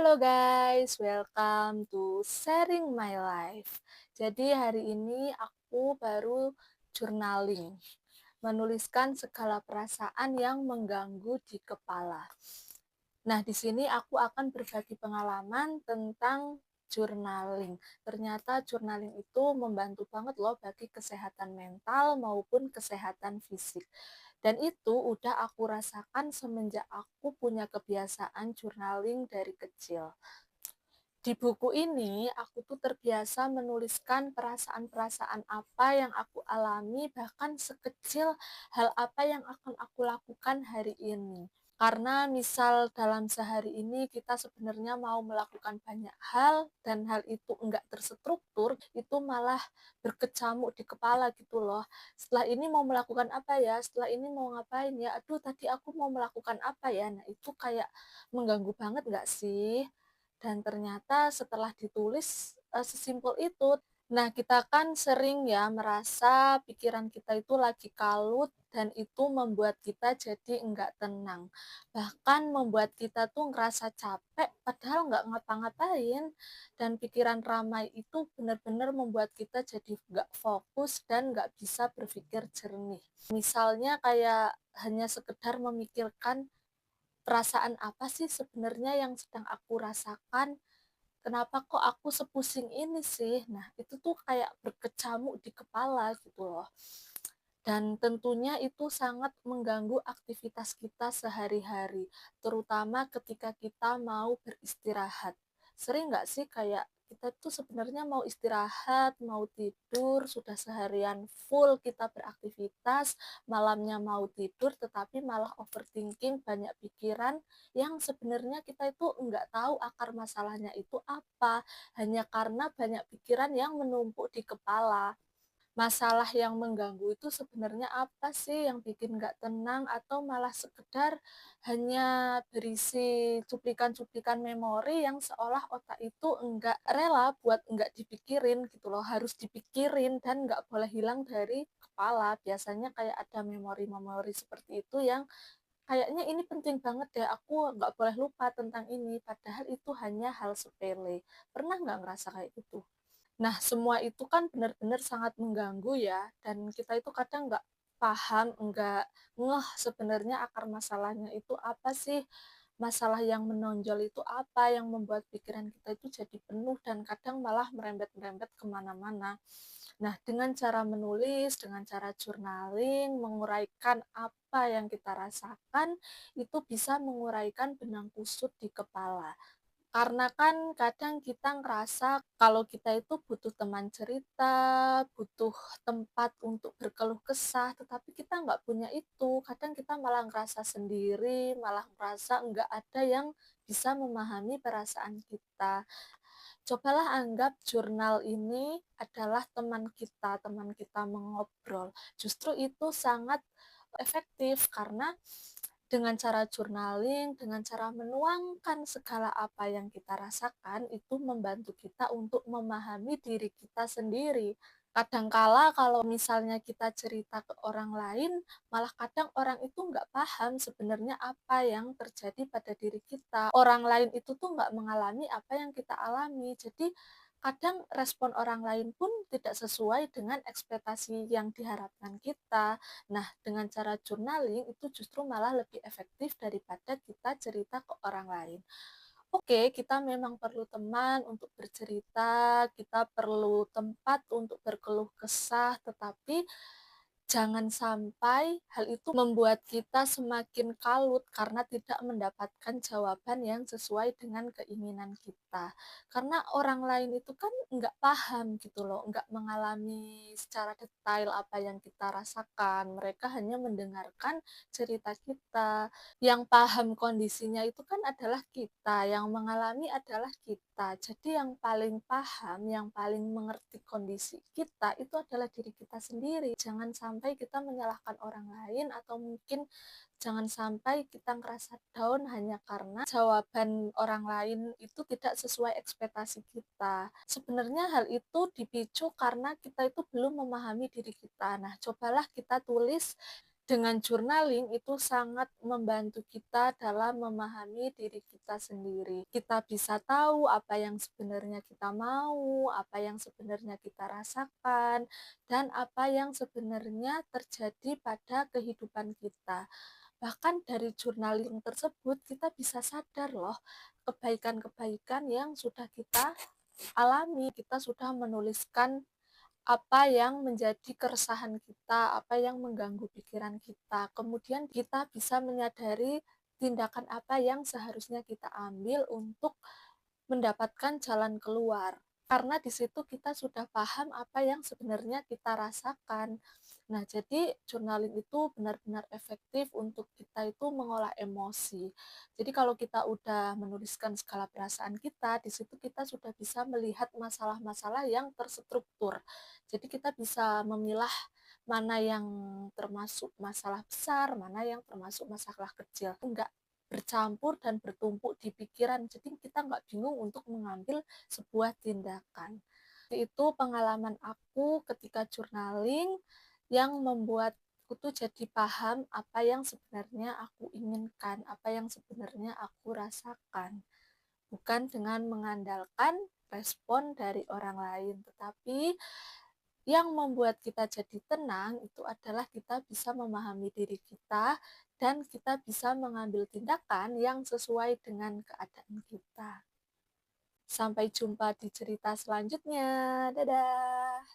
Halo guys, welcome to Sharing My Life. Jadi hari ini aku baru journaling, menuliskan segala perasaan yang mengganggu di kepala. Nah, di sini aku akan berbagi pengalaman tentang journaling. Ternyata journaling itu membantu banget loh bagi kesehatan mental maupun kesehatan fisik. Dan itu udah aku rasakan semenjak aku punya kebiasaan journaling dari kecil. Di buku ini, aku tuh terbiasa menuliskan perasaan-perasaan apa yang aku alami, bahkan sekecil hal apa yang akan aku lakukan hari ini. Karena misal dalam sehari ini kita sebenarnya mau melakukan banyak hal dan hal itu enggak terstruktur, itu malah berkecamuk di kepala gitu loh. Setelah ini mau melakukan apa ya? Setelah ini mau ngapain ya? Aduh, tadi aku mau melakukan apa ya? Nah, itu kayak mengganggu banget nggak sih? Dan ternyata setelah ditulis sesimpel itu. Nah, kita kan sering ya merasa pikiran kita itu lagi kalut dan itu membuat kita jadi enggak tenang. Bahkan membuat kita tuh ngerasa capek padahal nggak ngapa-ngapain. Dan pikiran ramai itu benar-benar membuat kita jadi nggak fokus dan nggak bisa berpikir jernih. Misalnya kayak hanya sekedar memikirkan perasaan apa sih sebenarnya yang sedang aku rasakan? Kenapa kok aku sepusing ini sih? Nah, itu tuh kayak berkecamuk di kepala gitu loh. Dan tentunya itu sangat mengganggu aktivitas kita sehari-hari, terutama ketika kita mau beristirahat. Sering nggak sih kayak kita tuh sebenarnya mau istirahat, mau tidur, sudah seharian full kita beraktivitas, malamnya mau tidur, tetapi malah overthinking, banyak pikiran yang sebenarnya kita itu nggak tahu akar masalahnya itu apa, hanya karena banyak pikiran yang menumpuk di kepala. Masalah yang mengganggu itu sebenarnya apa sih yang bikin nggak tenang atau malah sekedar hanya berisi cuplikan-cuplikan memori yang seolah otak itu enggak rela buat enggak dipikirin gitu loh, harus dipikirin dan nggak boleh hilang dari kepala. Biasanya kayak ada memori-memori seperti itu yang kayaknya ini penting banget deh, aku nggak boleh lupa tentang ini, padahal itu hanya hal sepele. Pernah nggak ngerasa kayak gitu? Nah, semua itu kan benar-benar sangat mengganggu ya, dan kita itu kadang nggak paham, nggak ngeh sebenarnya akar masalahnya itu apa sih, masalah yang menonjol itu apa, yang membuat pikiran kita itu jadi penuh dan kadang malah merembet-merembet kemana-mana. Nah, dengan cara menulis, dengan cara journaling, menguraikan apa yang kita rasakan, itu bisa menguraikan benang kusut di kepala. Karena kan kadang kita ngerasa kalau kita itu butuh teman cerita, butuh tempat untuk berkeluh kesah, tetapi kita nggak punya itu. Kadang kita malah ngerasa sendiri, malah ngerasa nggak ada yang bisa memahami perasaan kita. Cobalah anggap jurnal ini adalah teman kita mengobrol. Justru itu sangat efektif karena dengan cara journaling, dengan cara menuangkan segala apa yang kita rasakan, itu membantu kita untuk memahami diri kita sendiri. Kadangkala kalau misalnya kita cerita ke orang lain, malah kadang orang itu nggak paham sebenarnya apa yang terjadi pada diri kita. Orang lain itu tuh nggak mengalami apa yang kita alami. Jadi kadang respon orang lain pun tidak sesuai dengan ekspektasi yang diharapkan kita. Nah, dengan cara journaling itu justru malah lebih efektif daripada kita cerita ke orang lain. Oke, kita memang perlu teman untuk bercerita, kita perlu tempat untuk berkeluh kesah, tetapi jangan sampai hal itu membuat kita semakin kalut karena tidak mendapatkan jawaban yang sesuai dengan keinginan kita. Karena orang lain itu kan nggak paham gitu loh, nggak mengalami secara detail apa yang kita rasakan. Mereka hanya mendengarkan cerita kita. Yang paham kondisinya itu kan adalah kita, yang mengalami adalah kita. Jadi yang paling paham, yang paling mengerti kondisi kita itu adalah diri kita sendiri. Jangan sampai kita menyalahkan orang lain atau mungkin jangan sampai kita ngerasa down hanya karena jawaban orang lain itu tidak sesuai ekspektasi kita. Sebenarnya hal itu dipicu karena kita itu belum memahami diri kita. Nah, cobalah kita tulis Dengan journaling itu sangat membantu kita dalam memahami diri kita sendiri. Kita bisa tahu apa yang sebenarnya kita mau, apa yang sebenarnya kita rasakan, dan apa yang sebenarnya terjadi pada kehidupan kita. Bahkan dari journaling tersebut kita bisa sadar loh kebaikan-kebaikan yang sudah kita alami. Kita sudah menuliskan apa yang menjadi keresahan kita, apa yang mengganggu pikiran kita. Kemudian kita bisa menyadari tindakan apa yang seharusnya kita ambil untuk mendapatkan jalan keluar. Karena di situ kita sudah paham apa yang sebenarnya kita rasakan. Nah, jadi journaling itu benar-benar efektif untuk kita itu mengolah emosi. Jadi kalau kita udah menuliskan segala perasaan kita, di situ kita sudah bisa melihat masalah-masalah yang terstruktur. Jadi kita bisa memilah mana yang termasuk masalah besar, mana yang termasuk masalah kecil. Enggak bercampur dan bertumpuk di pikiran. Jadi kita nggak bingung untuk mengambil sebuah tindakan. Itu pengalaman aku ketika journaling yang membuatku tuh jadi paham apa yang sebenarnya aku inginkan, apa yang sebenarnya aku rasakan. Bukan dengan mengandalkan respon dari orang lain, tetapi yang membuat kita jadi tenang itu adalah kita bisa memahami diri kita dan kita bisa mengambil tindakan yang sesuai dengan keadaan kita. Sampai jumpa di cerita selanjutnya. Dadah.